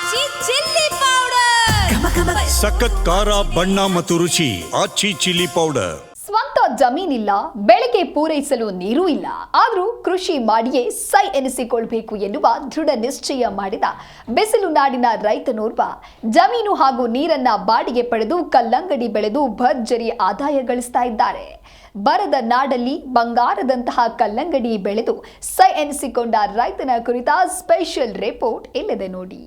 ಆಚಿ chilli powder. ಸಖತ್ ಖಾರ ಬಣ್ಣ ಮತ್ತು ರುಚಿ ಆಚಿ ಚಿಲ್ಲಿ ಪೌಡರ್. ಸ್ವಂತ ಜಮೀನಿಲ್ಲ, ಬೆಳೆಗೆ ಪೂರೈಸಲು ನೀರು ಇಲ್ಲ, ಆದರೂ ಕೃಷಿ ಮಾಡಿಯೇ ಸೈ ಎನಿಸಿಕೊಳ್ಬೇಕು ಎನ್ನುವ ದೃಢ ನಿಶ್ಚಯ ಮಾಡಿದ ಬಿಸಿಲು ನಾಡಿನ ರೈತನೋರ್ವ ಜಮೀನು ಹಾಗೂ ನೀರನ್ನ ಬಾಡಿಗೆ ಪಡೆದು ಕಲ್ಲಂಗಡಿ ಬೆಳೆದು ಭರ್ಜರಿ ಆದಾಯ ಗಳಿಸ್ತಾ ಇದ್ದಾರೆ. ಬರದ ನಾಡಲ್ಲಿ ಬಂಗಾರದಂತಹ ಕಲ್ಲಂಗಡಿ ಬೆಳೆದು ಸೈ ಎನಿಸಿಕೊಂಡ ರೈತನ ಕುರಿತ ಸ್ಪೆಷಲ್ ರಿಪೋರ್ಟ್ ಇಲ್ಲಿದೆ ನೋಡಿ.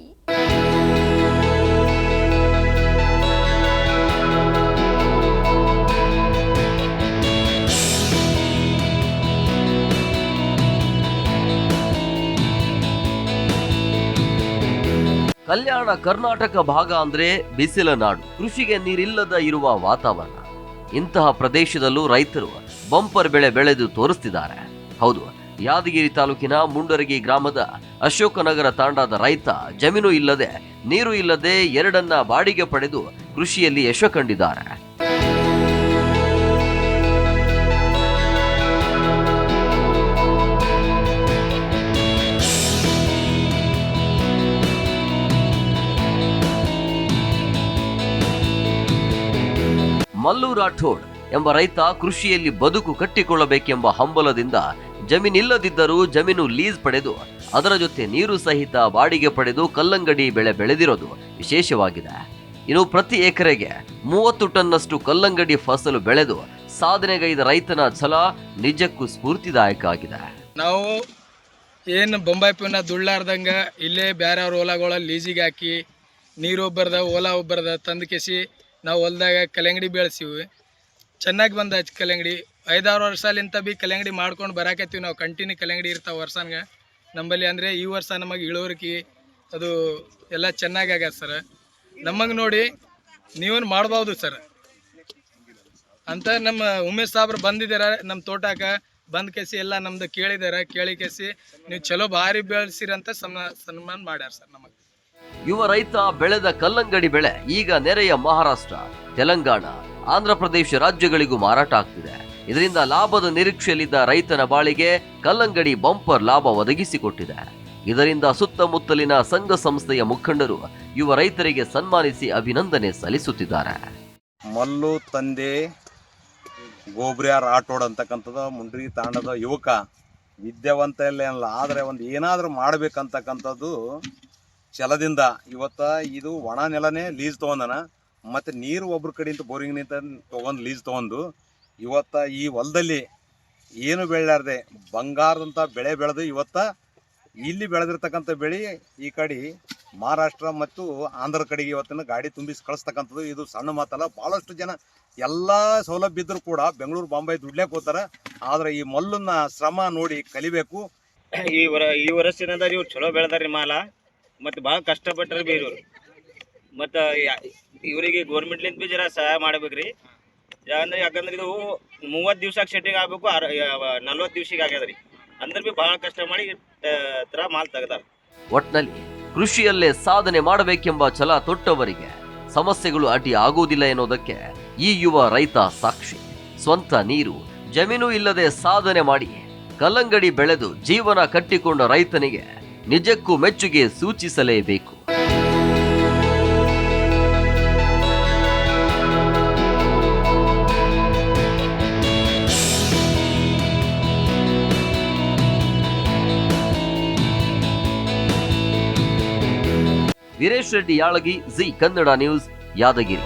ಕಲ್ಯಾಣ ಕರ್ನಾಟಕ ಭಾಗ ಅಂದ್ರೆ ಬಿಸಿಲ ನಾಡು, ಕೃಷಿಗೆ ನೀರಿಲ್ಲದ ಇರುವ ವಾತಾವರಣ. ಇಂತಹ ಪ್ರದೇಶದಲ್ಲೂ ರೈತರು ಬಂಪರ್ ಬೆಳೆ ಬೆಳೆದು ತೋರಿಸ್ತಿದ್ದಾರೆ. ಹೌದು, ಯಾದಗಿರಿ ತಾಲೂಕಿನ ಮುಂಡರಗಿ ಗ್ರಾಮದ ಅಶೋಕನಗರ ತಾಂಡಾದ ರೈತ ಜಮೀನು ಇಲ್ಲದೆ ನೀರು ಇಲ್ಲದೆ ಎರಡನ್ನ ಬಾಡಿಗೆ ಪಡೆದು ಕೃಷಿಯಲ್ಲಿ ಯಶ ಕಂಡಿದ್ದಾರೆ. ಮಲ್ಲು ರಾಠೋಡ್ ಎಂಬ ರೈತ ಕೃಷಿಯಲ್ಲಿ ಬದುಕು ಕಟ್ಟಿಕೊಳ್ಳಬೇಕೆಂಬ ಹಂಬಲದಿಂದ ಜಮೀನಿಲ್ಲದಿದ್ದರೂ ಜಮೀನು ಲೀಸ್ ಪಡೆದು ಅದರ ಜೊತೆ ನೀರು ಸಹಿತ ಬಾಡಿಗೆ ಪಡೆದು ಕಲ್ಲಂಗಡಿ ಬೆಳೆ ಬೆಳೆದಿರೋದು ವಿಶೇಷವಾಗಿದೆ. ಇನ್ನು ಪ್ರತಿ ಎಕರೆಗೆ 30 ಟನ್ನಷ್ಟು ಕಲ್ಲಂಗಡಿ ಫಸಲು ಬೆಳೆದು ಸಾಧನೆಗೈದ ರೈತನ ಛಲ ನಿಜಕ್ಕೂ ಸ್ಫೂರ್ತಿದಾಯಕ ಆಗಿದೆ. ನಾವು ಏನು ಬೊಂಬಾಯಿ ಪುನ ದುಳ್ಳಾರ್ದಂಗ ಇಲ್ಲೇ ಬೇರೆಯವ್ರ ಹೊಲಗಳ ಲೀಸಿಗೆ ಹಾಕಿ ನೀರು ಒಬ್ಬರದ ಹೊಲ ಒಬ್ಬರದ ತಂದು ಕೆಸಿ ನಾವು ಹೊಲದಾಗ ಕಲ್ಲಂಗಡಿ ಬೆಳೆಸಿವಿ. ಚೆನ್ನಾಗಿ ಬಂದಾಯ್ತು ಕಲ್ಲಂಗಡಿ. 5-6 ವರ್ಷಲಿಂತ ಭೀ ಕಲ್ಲಂಗಡಿ ಮಾಡ್ಕೊಂಡು ಬರಾಕತ್ತೀವಿ ನಾವು. ಕಂಟಿನ್ಯೂ ಕಲ್ಲಂಗಡಿ ಇರ್ತಾವೆ ವರ್ಷನ್ಗೆ ನಂಬಲ್ಲಿ. ಅಂದರೆ ಈ ವರ್ಷ ನಮಗೆ ಇಳುವರಿಕೆ ಅದು ಎಲ್ಲ ಚೆನ್ನಾಗಿ ಆಗ್ಯದ ಸರ್. ನಮಗೆ ನೋಡಿ ನೀವೇನು ಮಾಡ್ಬೋದು ಸರ್ ಅಂತ ನಮ್ಮ ಉಮೇಶ್ ಸಾಬ್ರು ಬಂದಿದ್ದಾರೆ ನಮ್ಮ ತೋಟಕ್ಕೆ. ಬಂದು ಕೆಸಿ ಎಲ್ಲ ನಮ್ದು ಕೇಳಿದ್ದಾರೆ. ಕೇಳಿ ಕೆಸಿ ನೀವು ಚಲೋ ಭಾರಿ ಬೆಳೆಸಿರಂತ ಸನ್ಮಾನ ಮಾಡ್ಯಾರ ಸರ್ ನಮಗೆ. ಯುವ ರೈತ ಬೆಳೆದ ಕಲ್ಲಂಗಡಿ ಬೆಳೆ ಈಗ ನೆರೆಯ ಮಹಾರಾಷ್ಟ್ರ, ತೆಲಂಗಾಣ, ಆಂಧ್ರ ಪ್ರದೇಶ ರಾಜ್ಯಗಳಿಗೂ ಮಾರಾಟ ಆಗ್ತಿದೆ. ಇದರಿಂದ ಲಾಭದ ನಿರೀಕ್ಷೆಯಲ್ಲಿದ್ದ ರೈತನ ಬಾಳಿಗೆ ಕಲ್ಲಂಗಡಿ ಬಂಪರ್ ಲಾಭ ಒದಗಿಸಿಕೊಟ್ಟಿದೆ. ಇದರಿಂದ ಸುತ್ತಮುತ್ತಲಿನ ಸಂಘ ಸಂಸ್ಥೆಯ ಮುಖಂಡರು ಯುವ ರೈತರಿಗೆ ಸನ್ಮಾನಿಸಿ ಅಭಿನಂದನೆ ಸಲ್ಲಿಸುತ್ತಿದ್ದಾರೆ. ಮಲ್ಲು ತಂದೆ ಗೋಬ್ರಿಯಾರ್ ರಾಠೋಡ್ ಅಂತಕ್ಕಂಥದ್ದು ಮುಂಡ್ರಿ ತಾಂಡದ ಯುವಕ, ವಿದ್ಯಾವಂತ ಇಲ್ಲ, ಆದರೆ ಒಂದು ಏನಾದರೂ ಮಾಡಬೇಕಂತಕ್ಕಂಥದ್ದು ಛಲದಿಂದ ಇವತ್ತು ಇದು ಒಣ ನೆಲನೇ ಲೀಸ್ ತೊಗೊಂಡನ. ಮತ್ತು ನೀರು ಒಬ್ರ ಕಡೆಯಿಂದ ಬೋರಿಂಗ್ನಿಂದ ತೊಗೊಂಡು ಲೀಸ್ ತೊಗೊಂಡು ಇವತ್ತು ಈ ಹೊಲದಲ್ಲಿ ಏನು ಬೆಳೆಯಾರ್ದೆ ಬಂಗಾರದಂಥ ಬೆಳೆ ಬೆಳೆದು ಇವತ್ತು ಇಲ್ಲಿ ಬೆಳೆದಿರ್ತಕ್ಕಂಥ ಬೆಳೆ ಈ ಕಡೆ ಮಹಾರಾಷ್ಟ್ರ ಮತ್ತು ಆಂಧ್ರ ಕಡೆಗೆ ಇವತ್ತಿನ ಗಾಡಿ ತುಂಬಿಸಿ ಕಳಿಸ್ತಕ್ಕಂಥದ್ದು ಇದು ಸಣ್ಣ ಮಾತಲ್ಲ. ಭಾಳಷ್ಟು ಜನ ಎಲ್ಲ ಸೌಲಭ್ಯ ಇದ್ದರೂ ಕೂಡ ಬೆಂಗಳೂರು ಬಾಂಬೆ ದುಡ್ಲೇಕ್ಕೆ ಹೋಗ್ತಾರೆ. ಆದರೆ ಈ ಮಲ್ಲನ್ನ ಶ್ರಮ ನೋಡಿ ಕಲಿಬೇಕು. ಈ ವರ್ಷದಿಂದ ಇವ್ರು ಚಲೋ ಬೆಳೆದಾರ್ರಿ ಮಾಲ, ಮತ್ತು ಭಾಳ ಕಷ್ಟಪಟ್ಟರೆ ಬಿ ಇವರು. ಮತ್ತು ಇವರಿಗೆ ಗೌರ್ಮೆಂಟ್ಲಿಂದ ಬಿ ಜರ ಸಹಾಯ ಮಾಡ್ಬೇಕ್ರಿ. ಯಾಕಂದ್ರೆ ಇದು 30 ದಿವ್ಸಕ್ಕೆ ಸೆಟ್ಟಿಂಗ್ ಆಗಬೇಕು, 40 ದಿವ್ಸಕ್ಕೆ ಆಗ್ಯದ ರೀ. ಅಂದ್ರೆ ಬಿ ಭಾಳ ಕಷ್ಟ ಮಾಡಿ ತರ ಮಾಲ್ ತೆಗ್ದಾರ. ಒಟ್ನಲ್ಲಿ ಕೃಷಿಯಲ್ಲೇ ಸಾಧನೆ ಮಾಡಬೇಕೆಂಬ ಛಲ ತೊಟ್ಟವರಿಗೆ ಸಮಸ್ಯೆಗಳು ಅಡ್ಡಿ ಆಗುವುದಿಲ್ಲ ಎನ್ನುವುದಕ್ಕೆ ಈ ಯುವ ರೈತ ಸಾಕ್ಷಿ. ಸ್ವಂತ ನೀರು ಜಮೀನು ಇಲ್ಲದೆ ಸಾಧನೆ ಮಾಡಿ ಕಲ್ಲಂಗಡಿ ಬೆಳೆದು ಜೀವನ ಕಟ್ಟಿಕೊಂಡ ರೈತನಿಗೆ ನಿಜಕ್ಕೂ ಮೆಚ್ಚುಗೆ ಸೂಚಿಸಲೇಬೇಕು. Veeresh Reddy Yalagi, Zee Kannada news, Yadgir.